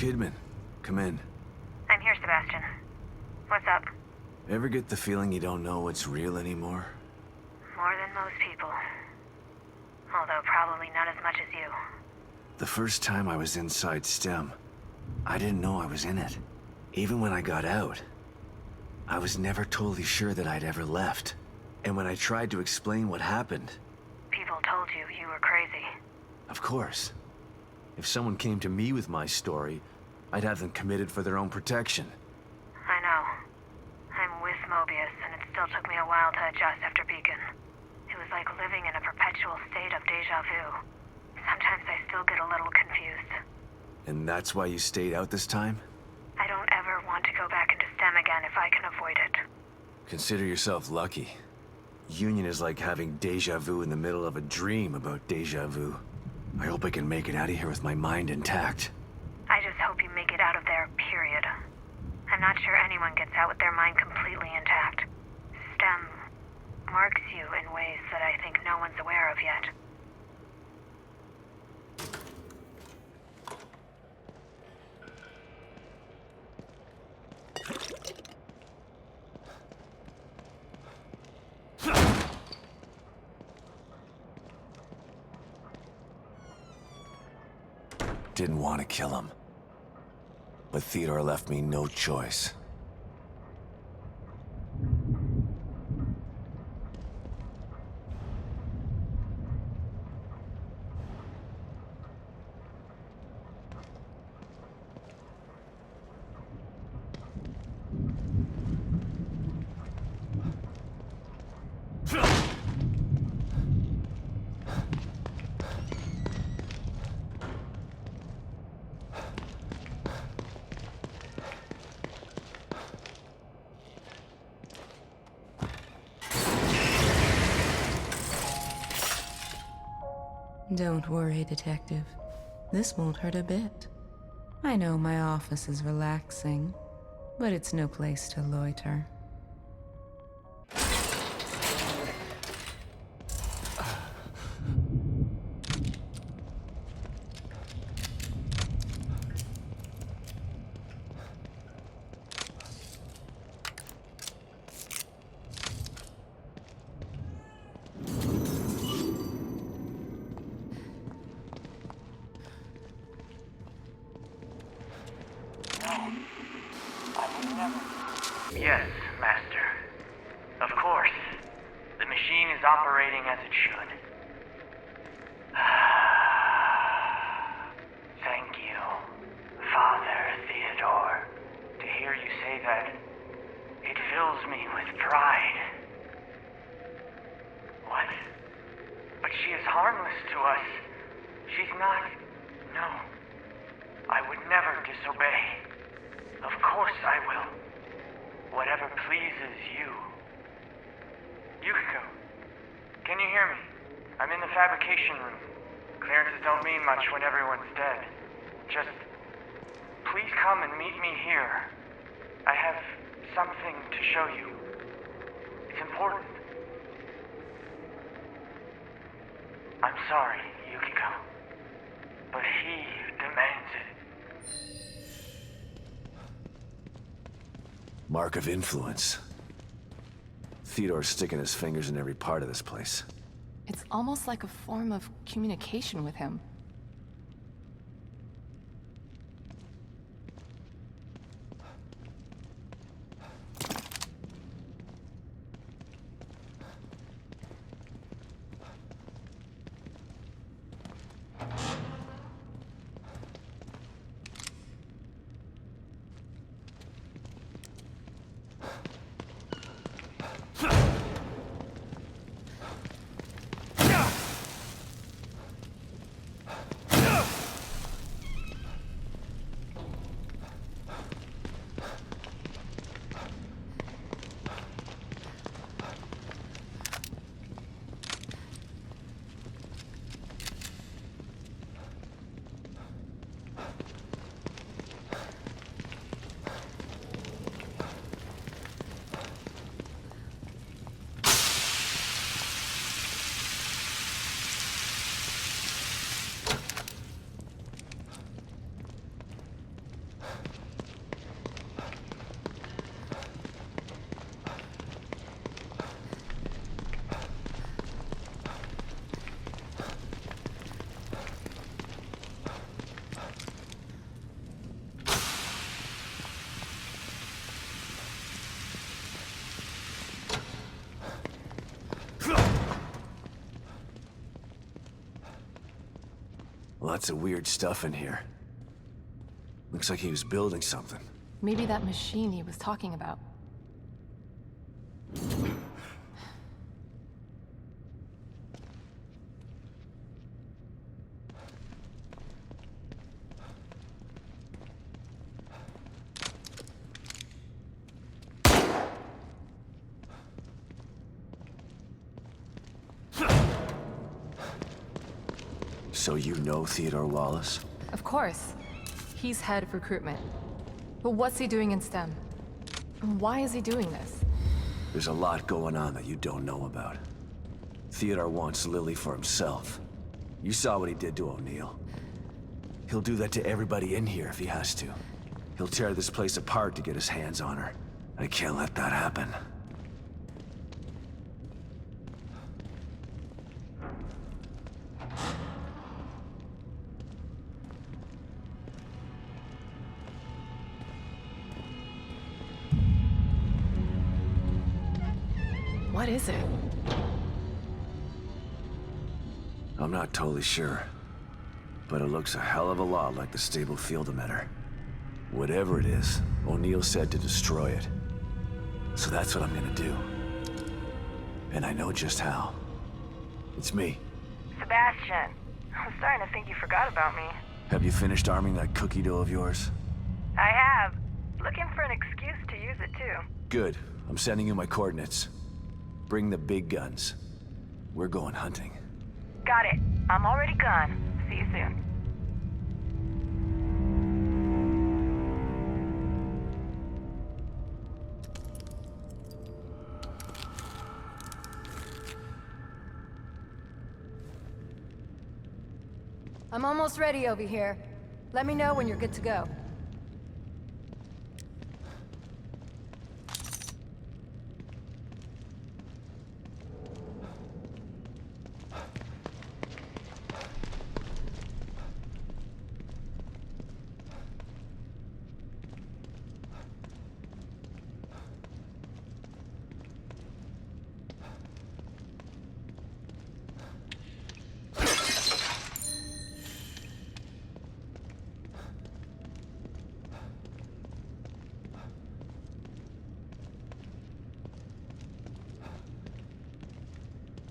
Kidman. Come in. I'm here, Sebastian. What's up? Ever get the feeling you don't know what's real anymore? More than most people. Although probably not as much as you. The first time I was inside STEM, I didn't know I was in it. Even when I got out, I was never totally sure that I'd ever left. And when I tried to explain what happened... People told you you were crazy. Of course. If someone came to me with my story, I'd have them committed for their own protection. I know. I'm with Mobius, and it still took me a while to adjust after Beacon. It was like living in a perpetual state of deja vu. Sometimes I still get a little confused. And that's why you stayed out this time? I don't ever want to go back into STEM again if I can avoid it. Consider yourself lucky. Union is like having deja vu in the middle of a dream about deja vu. I hope I can make it out of here with my mind intact. I just hope you make it out of there, period. I'm not sure anyone gets out with their mind completely intact. STEM marks you in ways that I think no one's aware of yet. Didn't want to kill him. But Theodore left me no choice. Don't worry, Detective. This won't hurt a bit. I know my office is relaxing, but it's no place to loiter. Yes, Master. Of course. The machine is operating as it should. Thank you, Father Theodore. To hear you say that, it fills me with pride. What? But she is harmless to us. She's not... No. I would never disobey. Of course I will. Whatever pleases you. Yukiko, can you hear me? I'm in the fabrication room. Clearances don't mean much when everyone's dead. Just, please come and meet me here. I have something to show you. It's important. I'm sorry, Yukiko, but he demands it. Mark of influence. Theodore's sticking his fingers in every part of this place. It's almost like a form of communication with him. Lots of weird stuff in here. Looks like he was building something. Maybe that machine he was talking about. So you know Theodore Wallace? Of course. He's head of recruitment. But what's he doing in STEM? And why is he doing this? There's a lot going on that you don't know about. Theodore wants Lily for himself. You saw what he did to O'Neill. He'll do that to everybody in here if he has to. He'll tear this place apart to get his hands on her. I can't let that happen. What is it? I'm not totally sure, but it looks a hell of a lot like the stable field emitter. Whatever it is, O'Neill said to destroy it. So that's what I'm gonna do. And I know just how. It's me. Sebastian, I'm starting to think you forgot about me. Have you finished arming that cookie dough of yours? I have. Looking for an excuse to use it too. Good. I'm sending you my coordinates. Bring the big guns. We're going hunting. Got it. I'm already gone. See you soon. I'm almost ready over here. Let me know when you're good to go.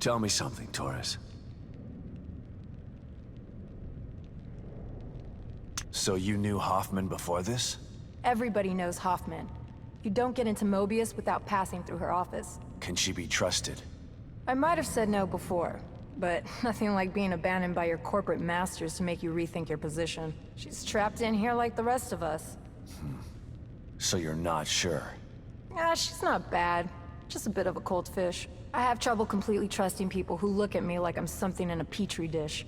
Tell me something, Torres. So you knew Hoffman before this? Everybody knows Hoffman. You don't get into Mobius without passing through her office. Can she be trusted? I might have said no before, but nothing like being abandoned by your corporate masters to make you rethink your position. She's trapped in here like the rest of us. So you're not sure? She's not bad. Just a bit of a cold fish. I have trouble completely trusting people who look at me like I'm something in a petri dish.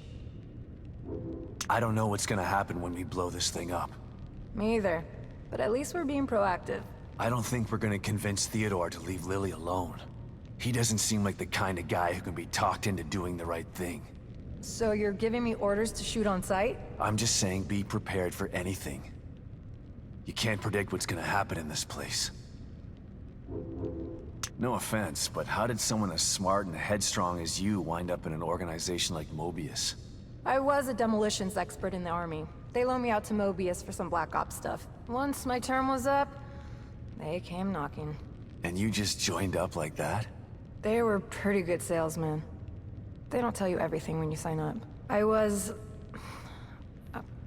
I don't know what's gonna happen when we blow this thing up. Me either. But at least we're being proactive. I don't think we're gonna convince Theodore to leave Lily alone. He doesn't seem like the kind of guy who can be talked into doing the right thing. So you're giving me orders to shoot on sight? I'm just saying be prepared for anything. You can't predict what's gonna happen in this place. No offense, but how did someone as smart and headstrong as you wind up in an organization like Mobius? I was a demolitions expert in the army. They loaned me out to Mobius for some Black Ops stuff. Once my term was up, they came knocking. And you just joined up like that? They were pretty good salesmen. They don't tell you everything when you sign up. I was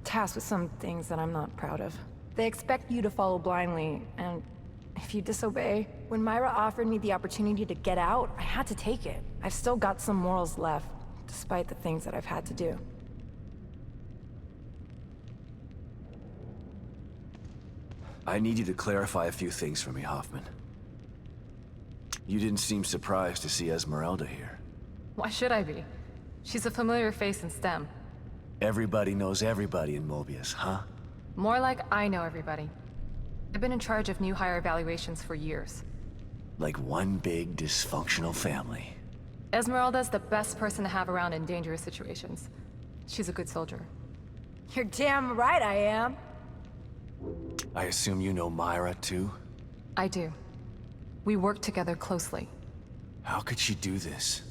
tasked with some things that I'm not proud of. They expect you to follow blindly, and if you disobey... When Myra offered me the opportunity to get out, I had to take it. I've still got some morals left, despite the things that I've had to do. I need you to clarify a few things for me, Hoffman. You didn't seem surprised to see Esmeralda here. Why should I be? She's a familiar face in STEM. Everybody knows everybody in Mobius, huh? More like I know everybody. I've been in charge of new hire evaluations for years. Like one big dysfunctional family. Esmeralda's the best person to have around in dangerous situations. She's a good soldier. You're damn right I am. I assume you know Myra, too? I do. We work together closely. How could she do this?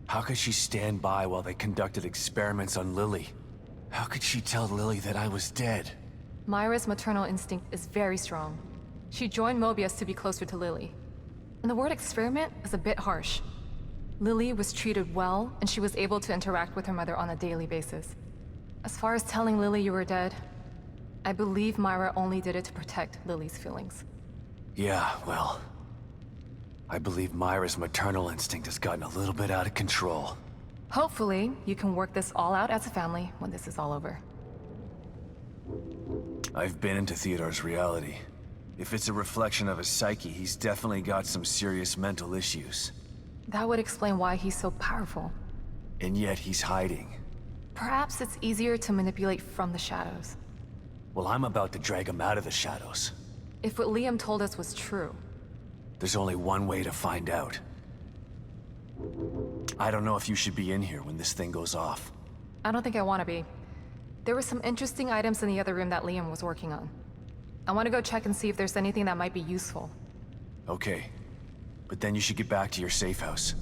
How could she stand by while they conducted experiments on Lily? How could she tell Lily that I was dead? Myra's maternal instinct is very strong. She joined Mobius to be closer to Lily. And the word experiment is a bit harsh. Lily was treated well, and she was able to interact with her mother on a daily basis. As far as telling Lily you were dead, I believe Myra only did it to protect Lily's feelings. Yeah, well... I believe Myra's maternal instinct has gotten a little bit out of control. Hopefully, you can work this all out as a family when this is all over. I've been into Theodore's reality. If it's a reflection of his psyche, he's definitely got some serious mental issues. That would explain why he's so powerful. And yet he's hiding. Perhaps it's easier to manipulate from the shadows. Well, I'm about to drag him out of the shadows. If what Liam told us was true. There's only one way to find out. I don't know if you should be in here when this thing goes off. I don't think I want to be. There were some interesting items in the other room that Liam was working on. I want to go check and see if there's anything that might be useful. Okay. But then you should get back to your safe house.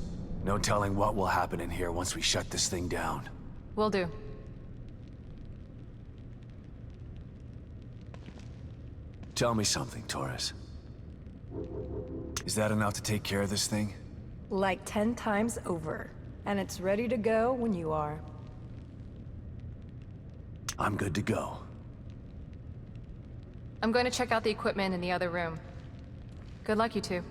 No telling what will happen in here once we shut this thing down. Will do. Tell me something, Torres. Is that enough to take care of this thing? Like 10 times over. And it's ready to go when you are. I'm good to go. I'm going to check out the equipment in the other room. Good luck, you two.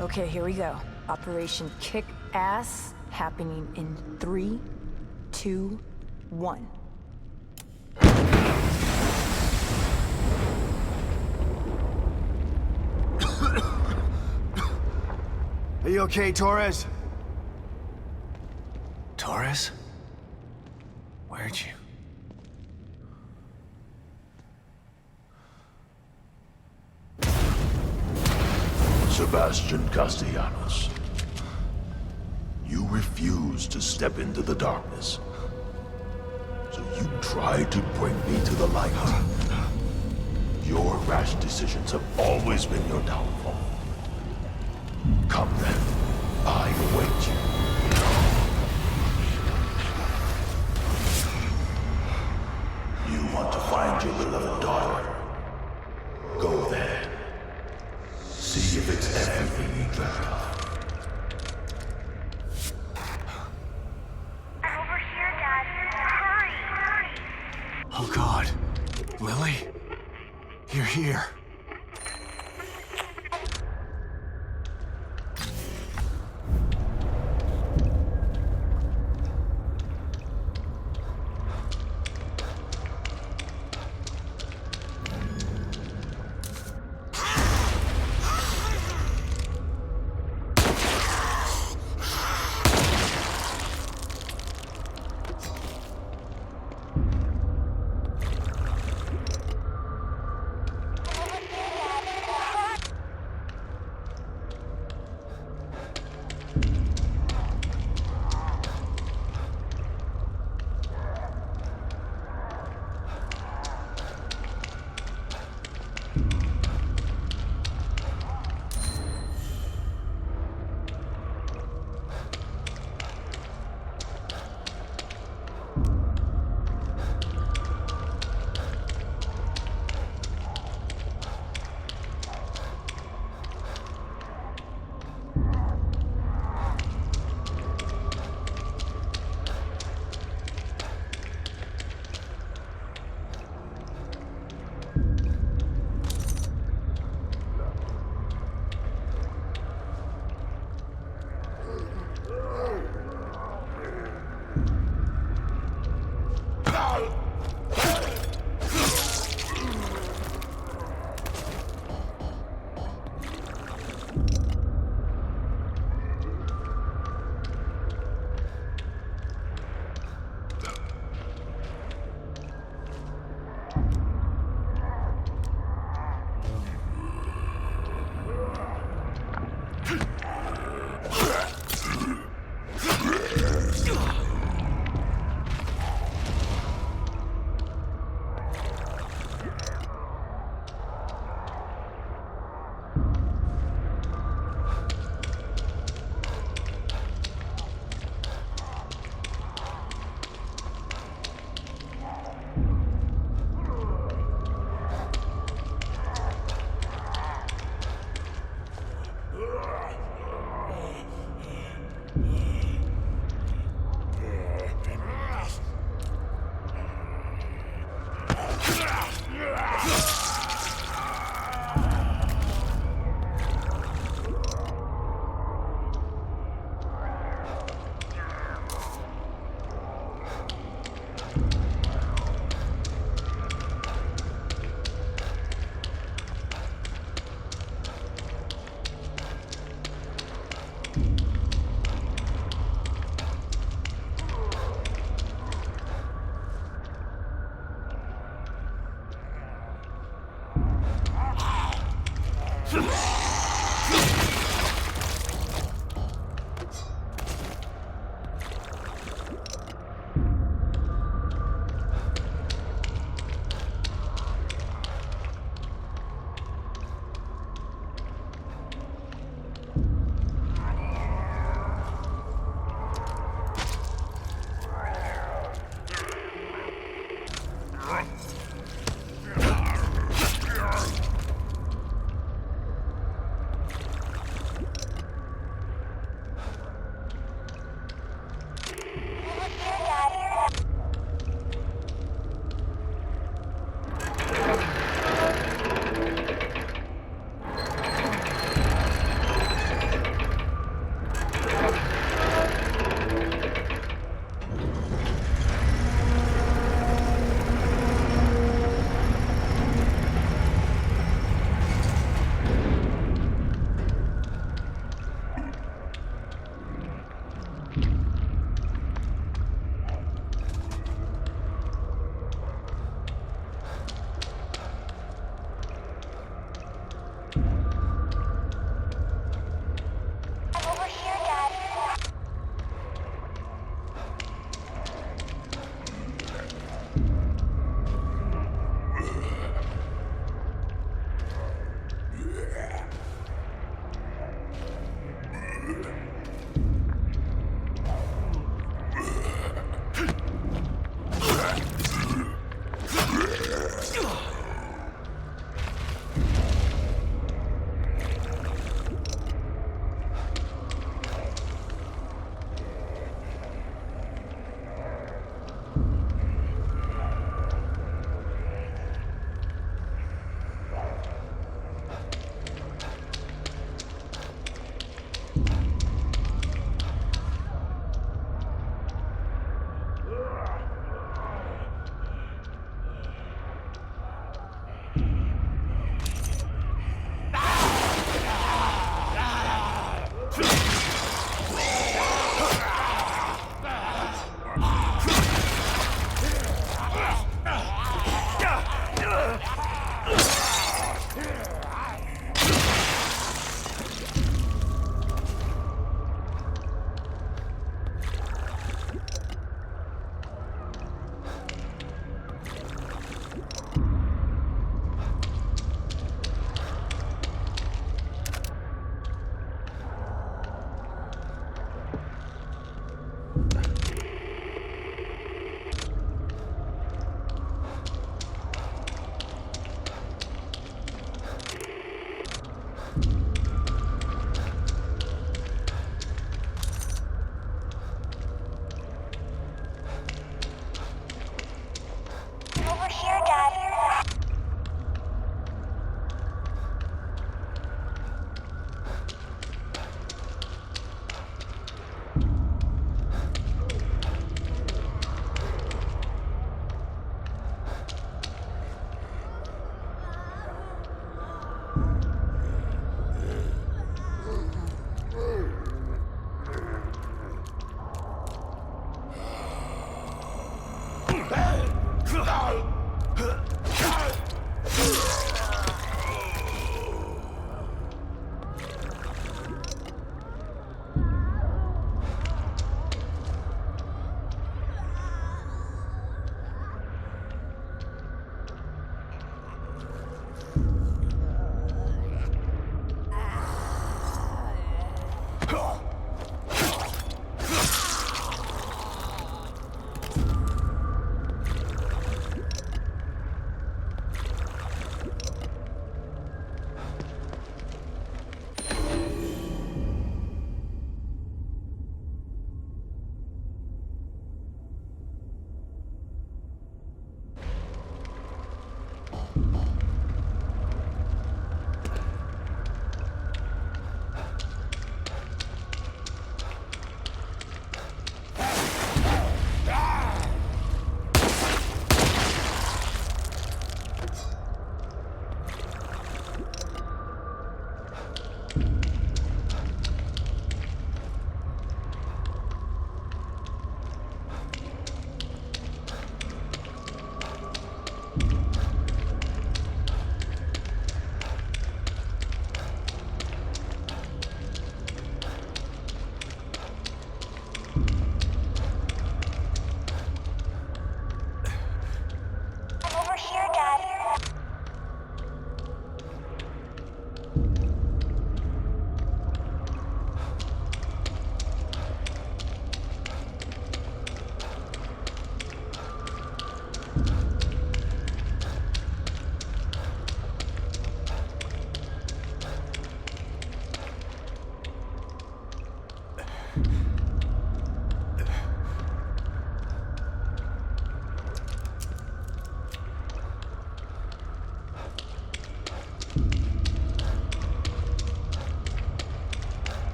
Okay, here we go. Operation Kick Ass, happening in 3, 2, 1. Are you okay, Torres? Torres? Where'd you... Sebastian Castellanos. You refused to step into the darkness. So you tried to bring me to the light. Your rash decisions have always been your downfall. Come then, I await you. You want to find your beloved daughter? Go there. See if it's everything you dreamt of. Over here, Dad. Hurry! Oh God. Lily? You're here.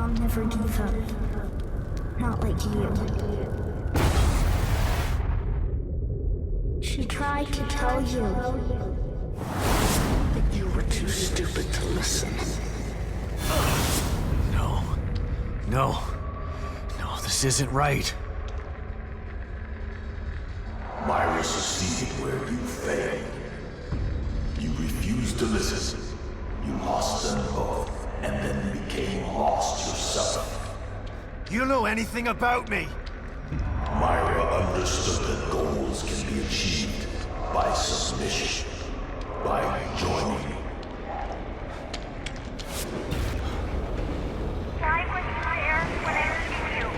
I'll never give up. Not like you. She tried to tell you, but you were too stupid to listen. No. No. No, this isn't right. Myra succeeded where you failed. You refused to listen. You lost them both, and then became lost yourself. You know anything about me? Myra understood that goals can be achieved by submission, by joining. I was there when I rescued you.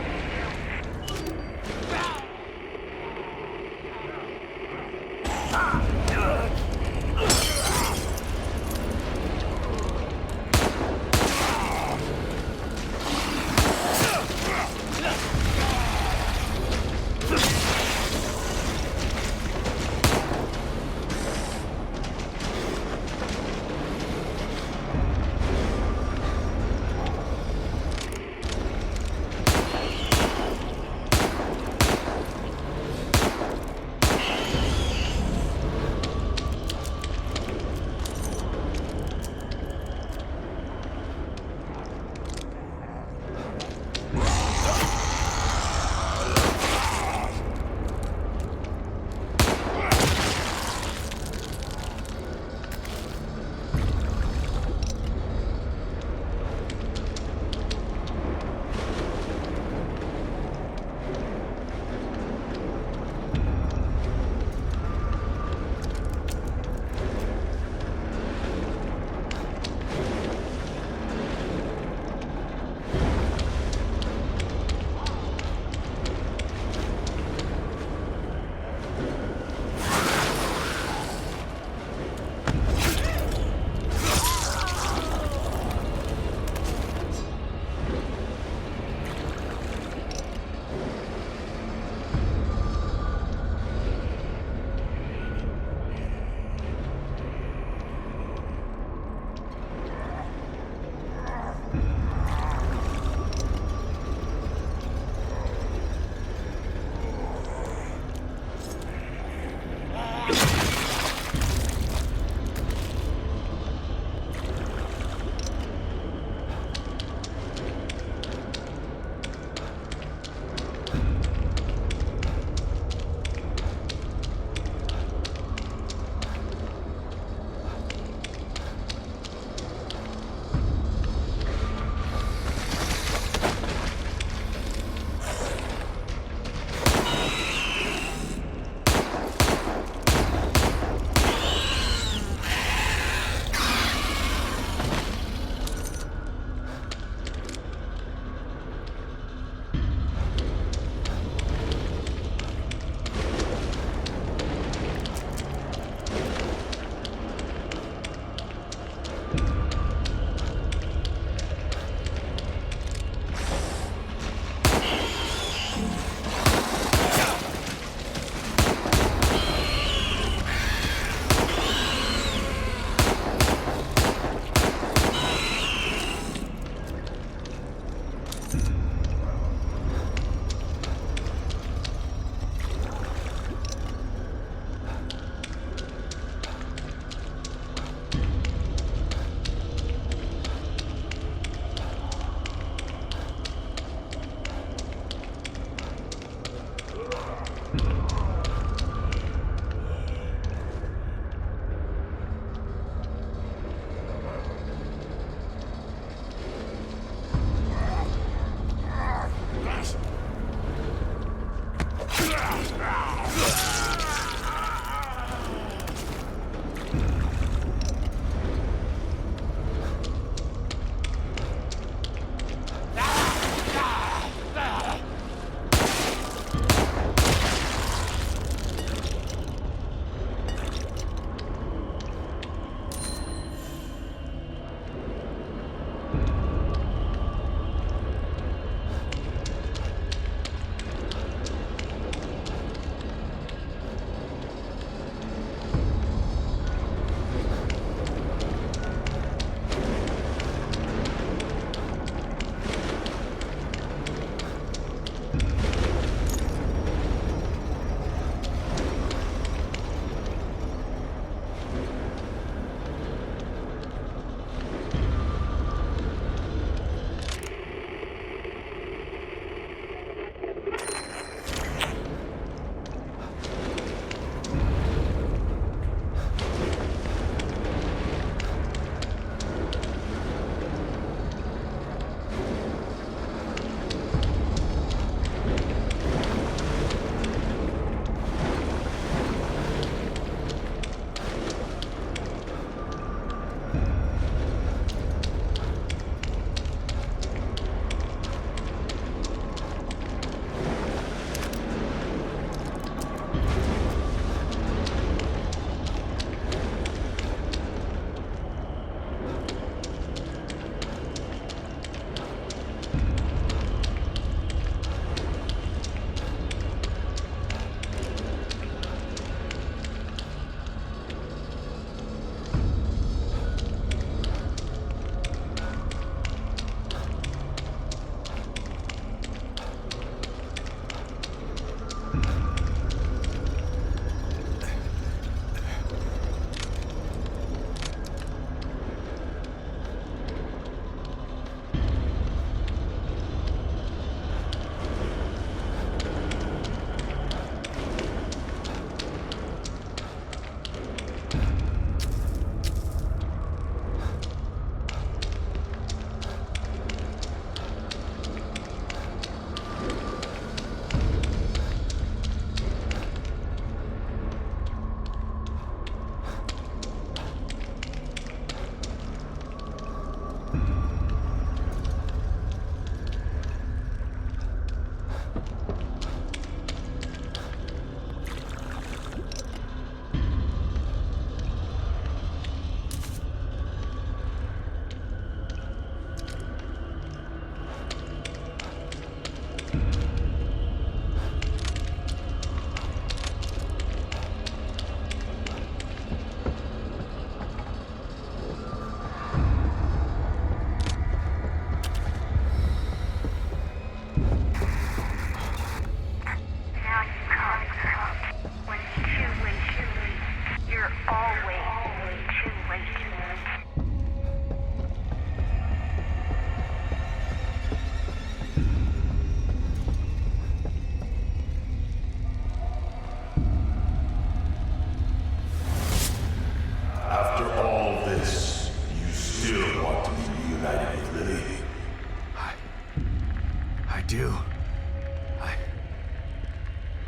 do.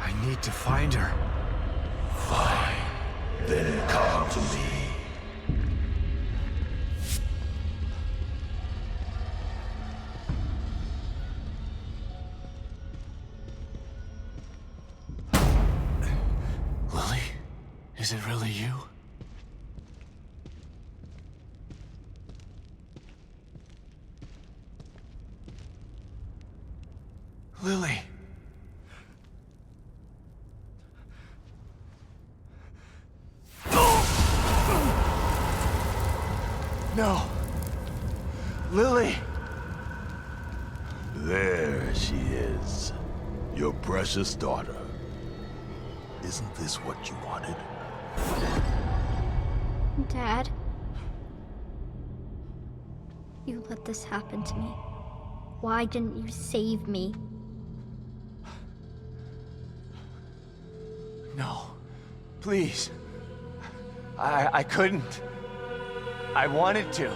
I need to find her. Fine. Then come to me. Lily? Is it really you? Lily! No! Lily! There she is. Your precious daughter. Isn't this what you wanted? Dad? You let this happen to me. Why didn't you save me? No. Please. I couldn't. I wanted to.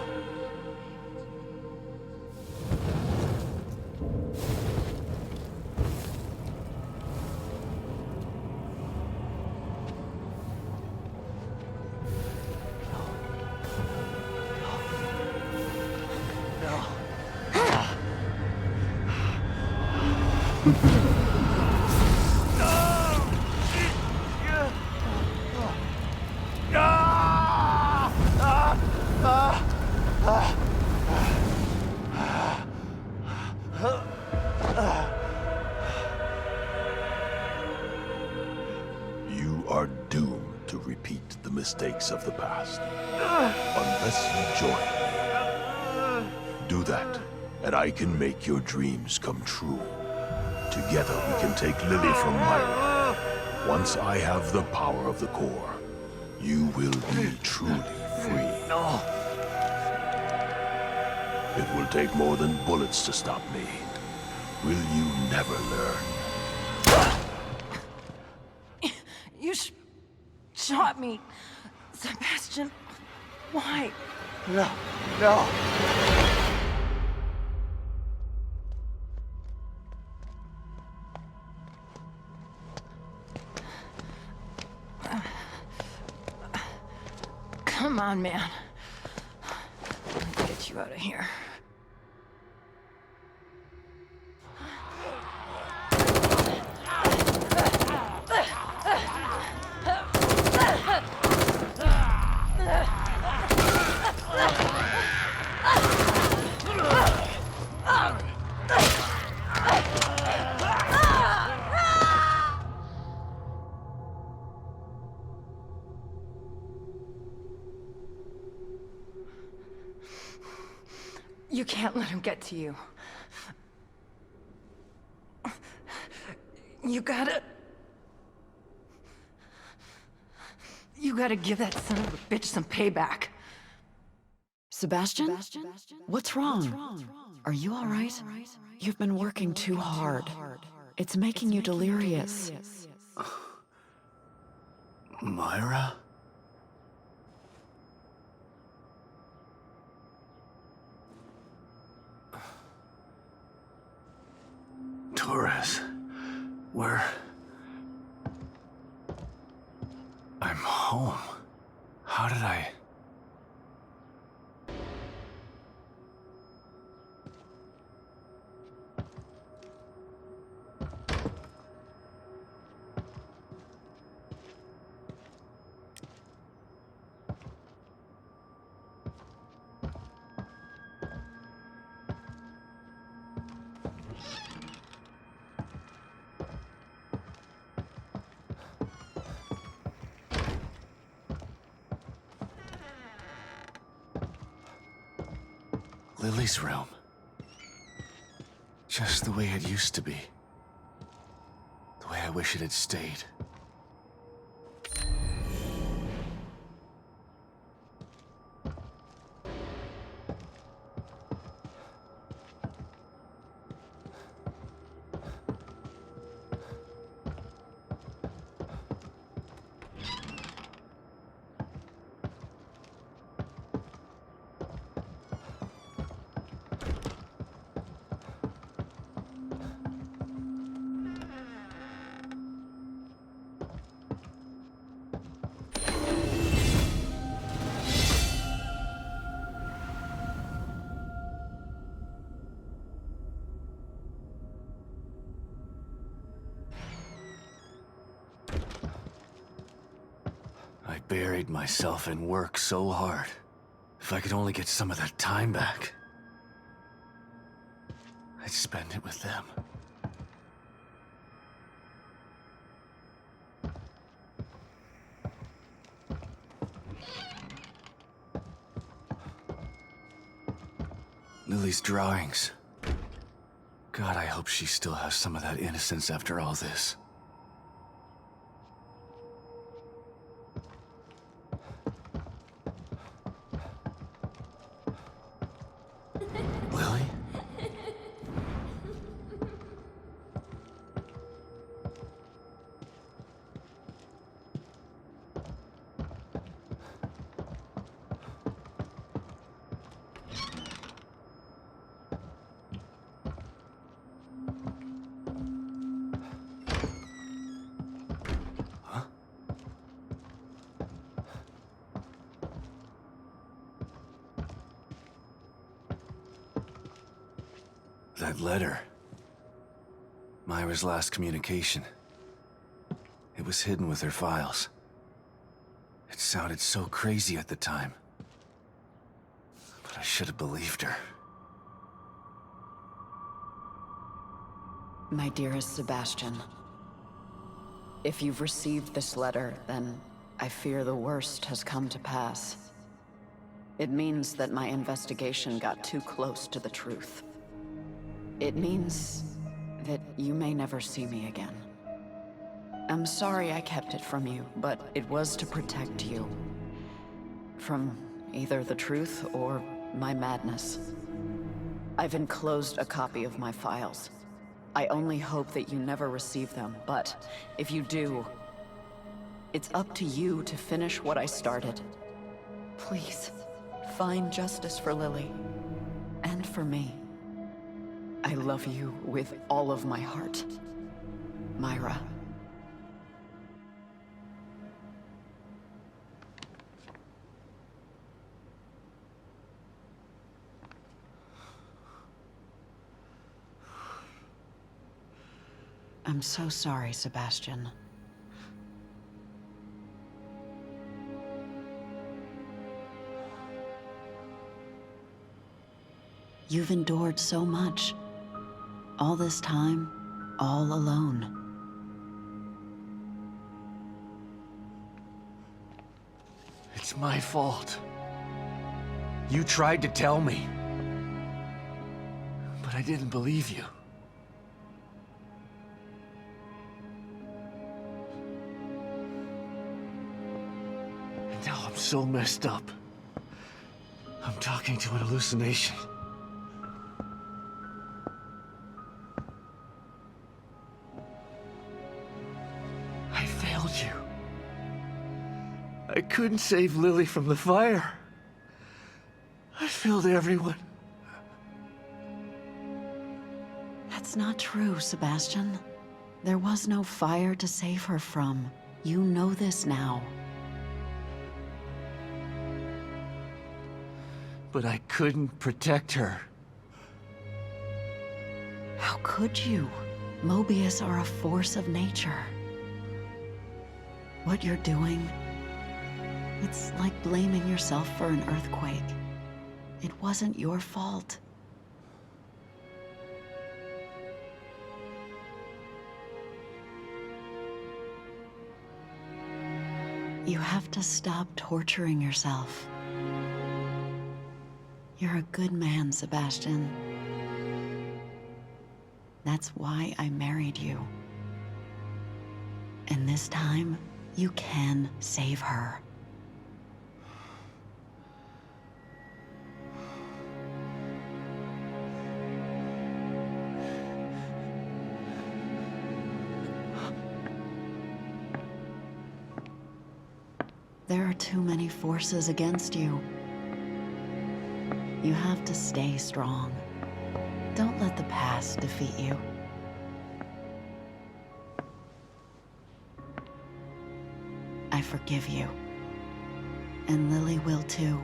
You are doomed to repeat the mistakes of the past. Unless you join me. Do that, and I can make your dreams come true. Together we can take Lily from Myra. Once I have the power of the core, you will be truly free. No. It will take more than bullets to stop me. Will you never learn? You shot me. Sebastian, why? No. No. Come on, man. Let's get you out of here. You can't let him get to you. You gotta give that son of a bitch some payback. Sebastian? What's wrong? Are you all right? You've been working too hard. It's making you delirious. Myra? Torres, I'm home. How did I... Lily's room. Just the way it used to be. The way I wish it had stayed. buried myself in work so hard. If I could only get some of that time back, I'd spend it with them. Lily's drawings. God, I hope she still has some of that innocence after all this. Lily? That letter. Myra's last communication. It was hidden with her files. It sounded so crazy at the time. But I should have believed her. My dearest Sebastian, if you've received this letter, then I fear the worst has come to pass. It means that my investigation got too close to the truth. It means that you may never see me again. I'm sorry I kept it from you, but it was to protect you. From either the truth or my madness. I've enclosed a copy of my files. I only hope that you never receive them, but if you do, it's up to you to finish what I started. Please, find justice for Lily, and for me. I love you with all of my heart. Myra. I'm so sorry, Sebastian. You've endured so much. All this time, all alone. It's my fault. You tried to tell me. But I didn't believe you. And now I'm so messed up. I'm talking to an hallucination. I couldn't save Lily from the fire. I failed everyone. That's not true, Sebastian. There was no fire to save her from. You know this now. But I couldn't protect her. How could you? Mobius are a force of nature. What you're doing, it's like blaming yourself for an earthquake. It wasn't your fault. You have to stop torturing yourself. You're a good man, Sebastian. That's why I married you. And this time, you can save her. There are too many forces against you. You have to stay strong. Don't let the past defeat you. I forgive you. And Lily will too.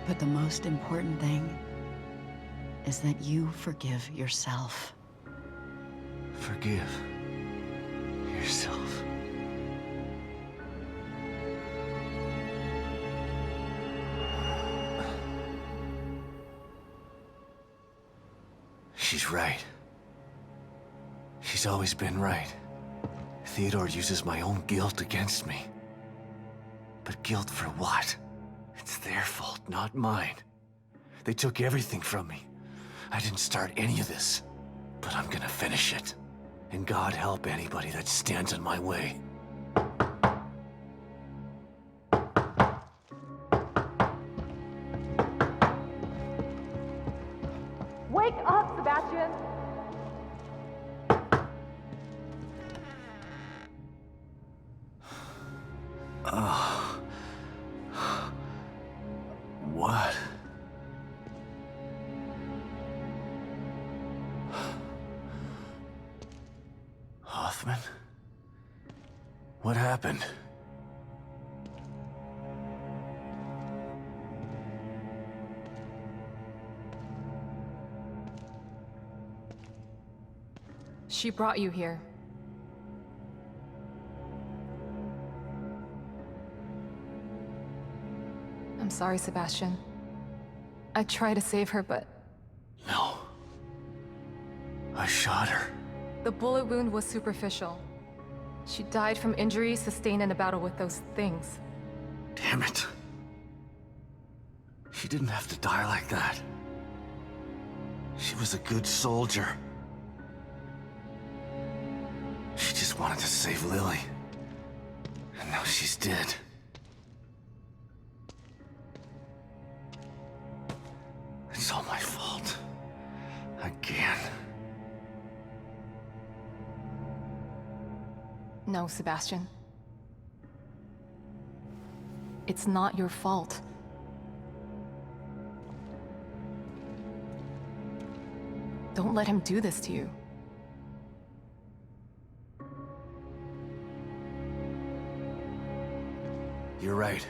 But the most important thing is that you forgive yourself. Forgive yourself. She's right. She's always been right. Theodore uses my own guilt against me. But guilt for what? It's their fault, not mine. They took everything from me. I didn't start any of this. But I'm gonna finish it. And God help anybody that stands in my way. Wake up, Sebastian! What? Hoffman? What happened? She brought you here. I'm sorry, Sebastian. I tried to save her, but No. I shot her. the bullet wound was superficial. She died from injuries sustained in a battle with those things. Damn it. She didn't have to die like that. She was a good soldier. She just wanted to save Lily. And now she's dead. It's all my fault. Again. No, Sebastian. It's not your fault. Don't let him do this to you. You're right.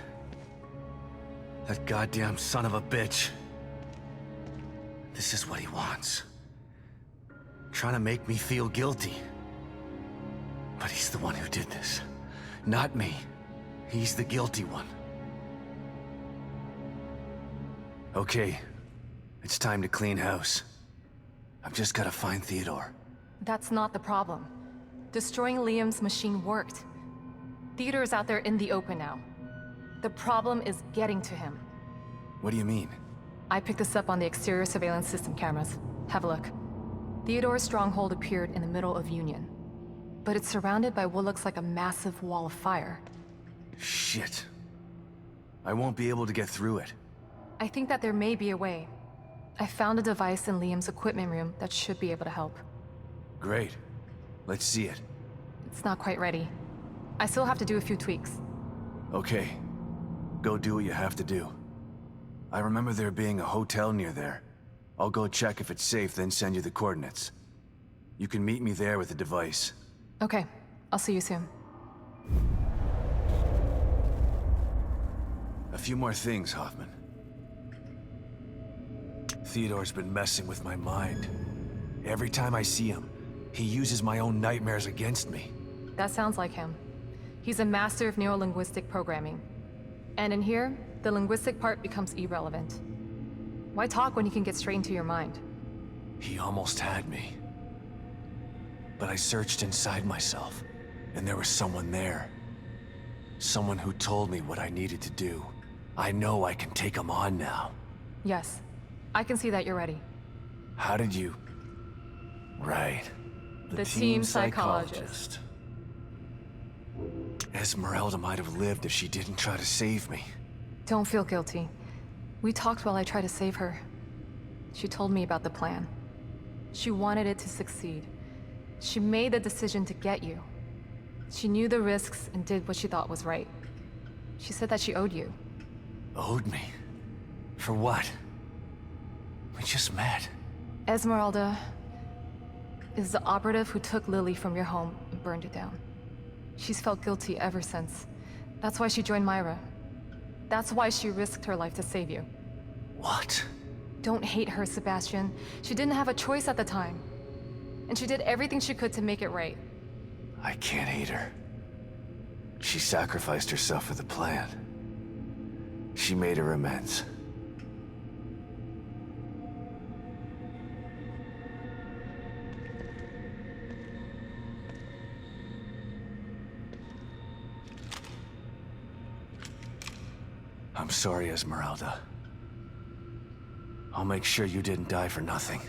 That goddamn son of a bitch. This is what he wants. Trying to make me feel guilty. But he's the one who did this. Not me. He's the guilty one. Okay. It's time to clean house. I've just gotta find Theodore. That's not the problem. Destroying Liam's machine worked. Theodore's out there in the open now. The problem is getting to him. What do you mean? I picked this up on the exterior surveillance system cameras. Have a look. Theodore's stronghold appeared in the middle of Union. But it's surrounded by what looks like a massive wall of fire. Shit. I won't be able to get through it. I think that there may be a way. I found a device in Liam's equipment room that should be able to help. Great. Let's see it. It's not quite ready. I still have to do a few tweaks. Okay. Go do what you have to do. I remember there being a hotel near there. I'll go check if it's safe, then send you the coordinates. You can meet me there with the device. Okay, I'll see you soon. A few more things, Hoffman. Theodore's been messing with my mind. Every time I see him, he uses my own nightmares against me. That sounds like him. He's a master of neurolinguistic programming. And in here, the linguistic part becomes irrelevant. Why talk when you can get straight into your mind? He almost had me. But I searched inside myself, and there was someone there. Someone who told me what I needed to do. I know I can take him on now. Yes, I can see that you're ready. How did you... Right. The team psychologist. Esmeralda might have lived if she didn't try to save me. Don't feel guilty. We talked while I tried to save her. She told me about the plan. She wanted it to succeed. She made the decision to get you. She knew the risks and did what she thought was right. She said that she owed you. Owed me? For what? We just met. Esmeralda is the operative who took Lily from your home and burned it down. She's felt guilty ever since. That's why she joined Myra. That's why she risked her life to save you. What? Don't hate her, Sebastian. She didn't have a choice at the time. And she did everything she could to make it right. I can't hate her. She sacrificed herself for the plan. She made her amends. I'm sorry, Esmeralda. I'll make sure you didn't die for nothing.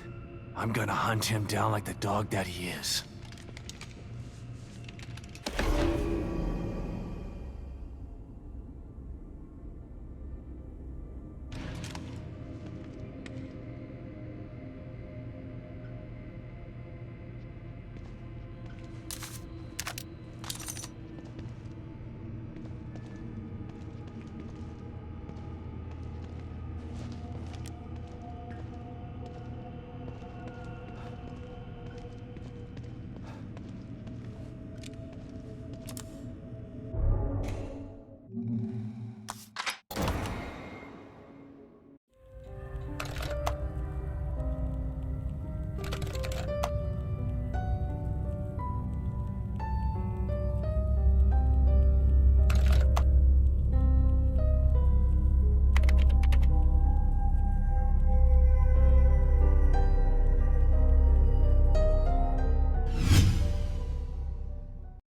I'm gonna hunt him down like the dog that he is.